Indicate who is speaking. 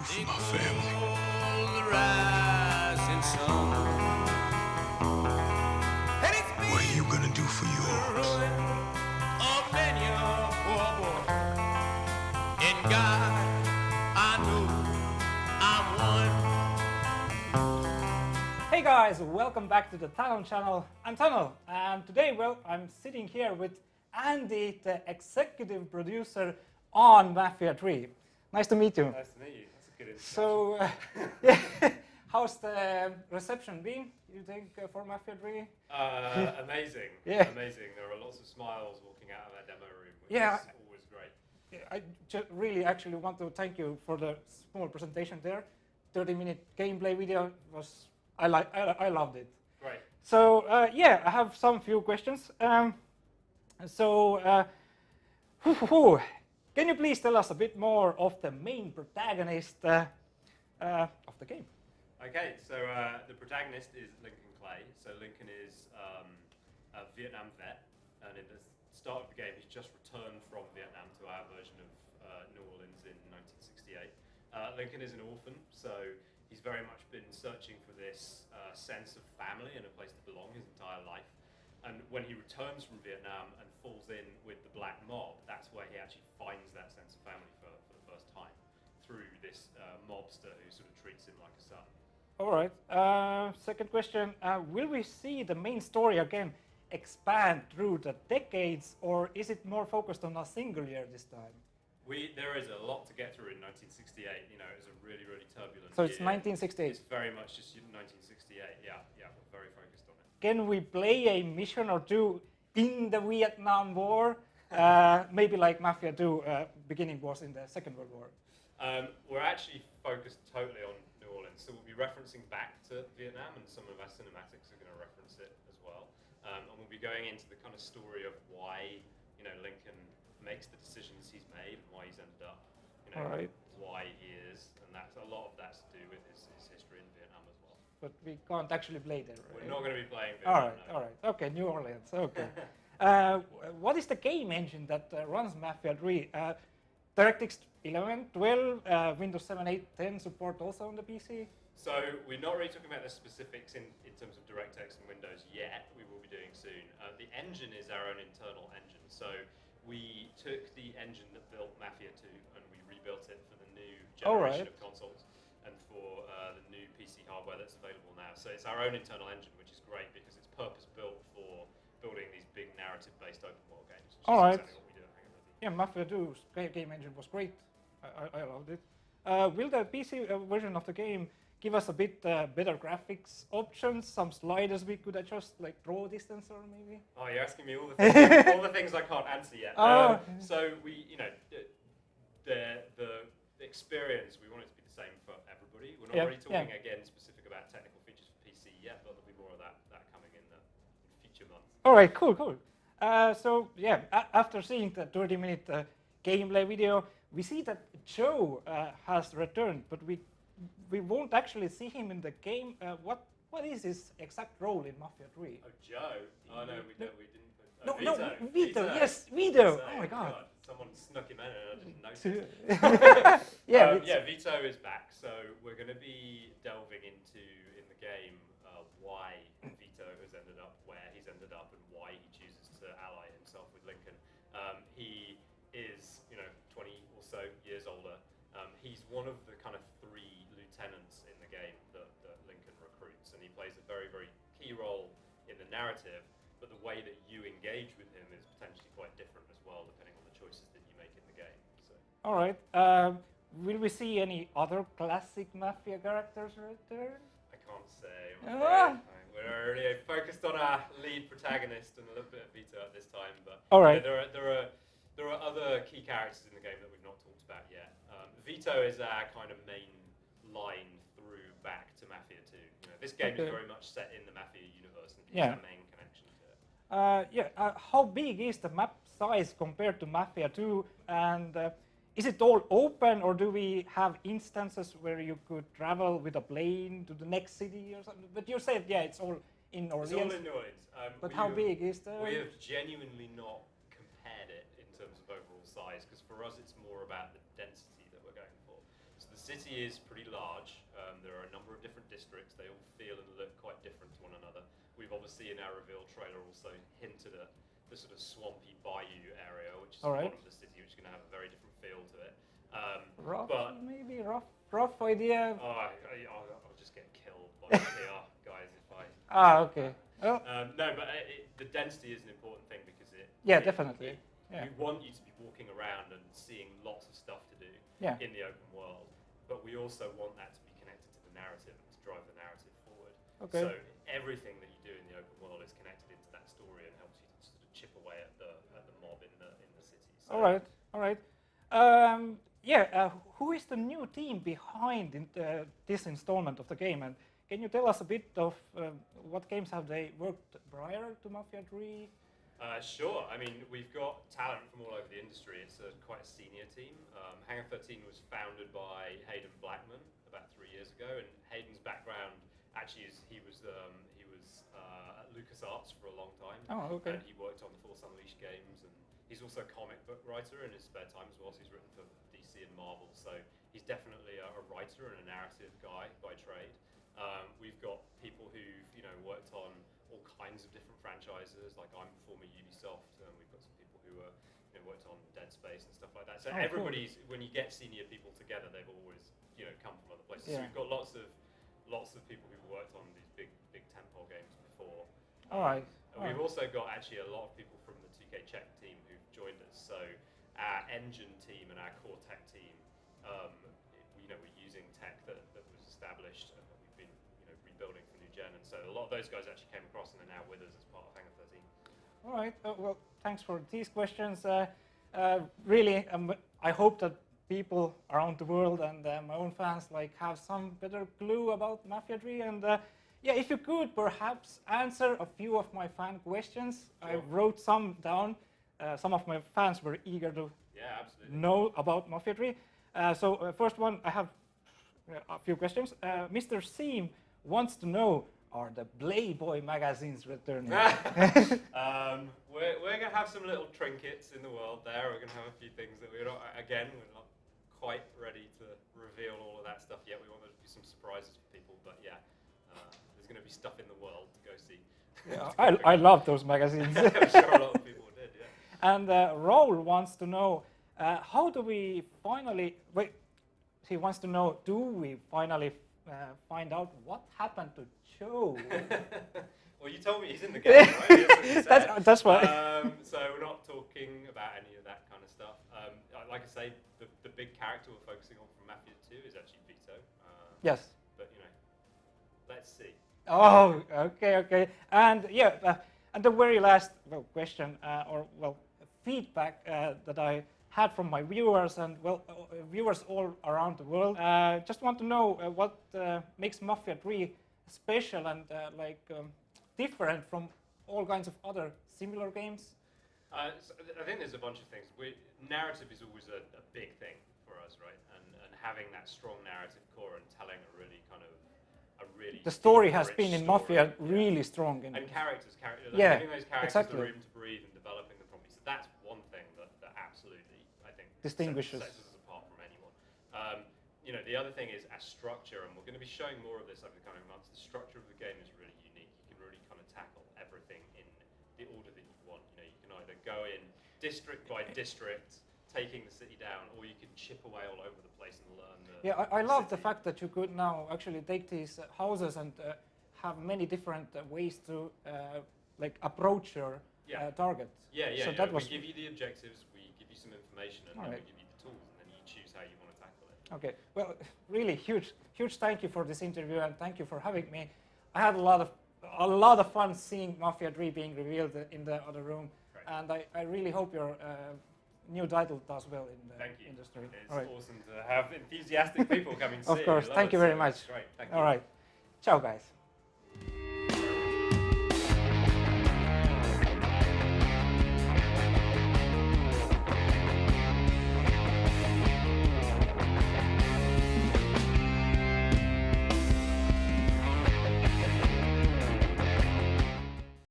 Speaker 1: for my family? What are you gonna do for yours?
Speaker 2: Hey guys, welcome back to the Talon channel. I'm Tunnel, and today, well, I'm sitting here with Andy, the executive producer on Mafia 3. Nice to meet you.
Speaker 3: Nice to meet you. That's a good introduction.
Speaker 2: So, yeah, how's the reception been, you think, for Mafia 3?
Speaker 3: Amazing.
Speaker 2: Yeah.
Speaker 3: Amazing. There are lots of smiles walking out of that demo room, which
Speaker 2: Yeah.
Speaker 3: is always great.
Speaker 2: I really actually want to thank you for the small presentation there. 30-minute gameplay video was, I loved it.
Speaker 3: Great.
Speaker 2: So yeah, I have some few questions. Can you please tell us a bit more of the main protagonist of the game?
Speaker 3: Okay, so the protagonist is Lincoln Clay. So Lincoln is a Vietnam vet, and in the start of the game, he's just returned from Vietnam to our version of New Orleans in 1968. Lincoln is an orphan, so he's very much been searching for this sense of family and a place to belong his entire life. And when he returns from Vietnam and falls in with the black mob, that's where he actually finds that sense of family for the first time, through this mobster who sort of treats him like a son.
Speaker 2: All right. Second question, will we see the main story again expand through the decades, or is it more focused on a single year this time?
Speaker 3: There is a lot to get through in 1968. You know, it was a really, really turbulent
Speaker 2: So it's
Speaker 3: year.
Speaker 2: 1968.
Speaker 3: It's very much just 1968. Yeah, we're very focused on it.
Speaker 2: Can we play a mission or two in the Vietnam War? Maybe like Mafia 2 beginning was in the Second World War.
Speaker 3: We're actually focused totally on New Orleans, so we'll be referencing back to Vietnam, and some of our cinematics are going to reference it as well. And we'll be going into the kind of story of why, you know, Lincoln makes the decisions he's made and why he's ended up, you know,
Speaker 2: Right.
Speaker 3: why he is, and that's a lot of that's to do with his history in Vietnam as well.
Speaker 2: But we can't actually play there, right?
Speaker 3: We're not going to be playing
Speaker 2: All
Speaker 3: Vietnam.
Speaker 2: right,
Speaker 3: no.
Speaker 2: all right. Okay, New Orleans, okay. What is the game engine that runs Mafia 3? DirectX 11, 12, Windows 7, 8, 10 support also on the PC?
Speaker 3: So we're not really talking about the specifics in terms of DirectX and Windows yet. We will be doing soon. The engine is our own internal engine. So we took the engine that built Mafia 2 and we rebuilt it for the new generation of consoles and for the new PC hardware that's available now. So it's our own internal engine, which is great because it's purpose-built for building these big narrative-based open world games, which is exactly what we do at Hangar.
Speaker 2: Yeah, Mafia 2's game engine was great. I loved it. Will the PC version of the game give us a bit better graphics options, some sliders we could adjust, like draw distance or maybe?
Speaker 3: Oh, you're asking me all the things, all the things I can't answer yet. So we, you know, the experience, we want it to be the same for everybody. We're not really talking again specific about technical features for PC yet, but there'll be more of that coming in the future months.
Speaker 2: All right, cool. So yeah, after seeing the 30-minute gameplay video, we see that Joe has returned, but we won't actually see him in the game. What is his exact role in Mafia 3?
Speaker 3: Oh, Joe? Oh no, we didn't put.
Speaker 2: No,
Speaker 3: Vito.
Speaker 2: Vito. Yes, Vito. Oh my God.
Speaker 3: Someone snuck him in and I didn't notice.
Speaker 2: Yeah,
Speaker 3: Vito is back. So we're going to be delving into in the game why Vito has ended up where he's ended up and why he chooses to ally himself with Lincoln. He is, 20 or so years older. He's one of the kind of 3 lieutenants in the game that Lincoln recruits, and he plays a very, very key role in the narrative. But the way that you engage with him is potentially quite different as well, depending on the choices that you make in the game. So.
Speaker 2: All right. Will we see any other classic Mafia characters return?
Speaker 3: I can't say. I'm afraid. We're really focused on our lead protagonist and a little bit of Vito at this time. But
Speaker 2: all right.
Speaker 3: There are other key characters in the game that we've not talked about yet. Vito is our kind of main line through back to Mafia 2. This game is very much set in the Mafia universe, and he's our main connection to it.
Speaker 2: How big is the map size compared to Mafia 2? And is it all open, or do we have instances where you could travel with a plane to the next city or something? But you said, it's all in New Orleans.
Speaker 3: It's all in New Orleans.
Speaker 2: But how big is the...
Speaker 3: We have genuinely not compared it in terms of overall size, because for us it's more about the density that we're going for. So the city is pretty large. There are a number of different districts. They all feel and look quite different to one another. We've obviously in our reveal trailer also hinted at the sort of swampy bayou area, which is the bottom of the city, which is going to have a very different feel to it.
Speaker 2: Maybe rough idea.
Speaker 3: I'll just get killed by PR guys if I.
Speaker 2: Okay. Well,
Speaker 3: no, but the density is an important thing because
Speaker 2: definitely.
Speaker 3: We want you to be walking around and seeing lots of stuff to do in the open world, but we also want that to be connected to the narrative and to drive the narrative forward.
Speaker 2: Okay.
Speaker 3: So everything that you do in the open world is connected into that story and helps you to sort of chip away at the mob in the city. So
Speaker 2: all right. Who is the new team behind this installment of the game? And can you tell us a bit of what games have they worked prior to Mafia 3?
Speaker 3: Sure. I mean, we've got talent from all over the industry. It's quite a senior team. Hangar 13 was founded by Hayden Blackman about 3 years ago, and Hayden's background actually is he was at LucasArts for a long time.
Speaker 2: Oh, okay.
Speaker 3: And he worked on the Force Unleashed games, and he's also a comic book writer in his spare time as well. So he's written for DC and Marvel. So he's definitely a writer and a narrative guy by trade. We've got people who've worked on all kinds of different franchises. Like I'm former Ubisoft. We've got some people who worked on Dead Space and stuff like that. So everybody's when you get senior people together, they've always come from other places. So we've got lots of people who've worked on these big tentpole games before. We've also got actually a lot of people from the 2K Czech team who've joined us. So our engine team and our core tech team, we're using tech that was established and that we've been rebuilding for new gen. And so a lot of those guys actually came across and are now with us as part of Hangar 13.
Speaker 2: All right. Well, thanks for these questions. Really, I hope that people around the world and my own fans have some better clue about Mafia 3. And if you could perhaps answer a few of my fan questions. Sure. I wrote some down. Some of my fans were eager to know about Mafia 3. First one, I have a few questions. Mr. Seam wants to know, are the Playboy magazines returning?
Speaker 3: We're going to have some little trinkets in the world there. We're going to have a few things that we're not quite ready to reveal all of that stuff yet. We want there to be some surprises for people, but there's going to be stuff in the world to go see.
Speaker 2: Yeah, I love those magazines.
Speaker 3: I'm sure a lot of people did, yeah.
Speaker 2: And Raul wants to know, how do we finally, he wants to know, do we finally find out what happened to Joe?
Speaker 3: Well, you told me he's in the game, right?
Speaker 2: That's why.
Speaker 3: So we're not talking about any of that kind of stuff. Like I say, the big character we're focusing on from Mafia 2 is actually Vito.
Speaker 2: Yes.
Speaker 3: But let's see.
Speaker 2: Oh, okay. And and the very last question feedback that I had from my viewers and viewers all around the world. Just want to know what makes Mafia 3 special and different from all kinds of other similar games.
Speaker 3: So I think there's a bunch of things. Narrative is always a big thing for us, right? And having that strong narrative core and telling a really
Speaker 2: the story has been in Mafia really strong.
Speaker 3: And characters,
Speaker 2: yeah,
Speaker 3: giving those characters
Speaker 2: exactly.
Speaker 3: the room to breathe and developing them properly. So that's one thing that absolutely, I think,
Speaker 2: distinguishes
Speaker 3: sets us apart from anyone. The other thing is our structure, and we're going to be showing more of this over the coming months. The structure of the game is really unique. You can really kind of tackle everything in the order that you want. You can either go in district by district, taking the city down, or you can chip away all over the place and learn the
Speaker 2: I love the fact that you could now actually take these houses and have many different ways to approach your target.
Speaker 3: So
Speaker 2: that was
Speaker 3: we give you the objectives, we give you some information, and then we give you the tools, and then you choose how you want to tackle it.
Speaker 2: Okay. Well, really huge thank you for this interview, and thank you for having me. I had a lot of fun seeing Mafia 3 being revealed in the other room. Great. And I really hope your new title does well in the industry.
Speaker 3: It's awesome to have enthusiastic people coming to see it.
Speaker 2: Of course. Thank you very much.
Speaker 3: Great. Thank you.
Speaker 2: All right. Ciao, guys.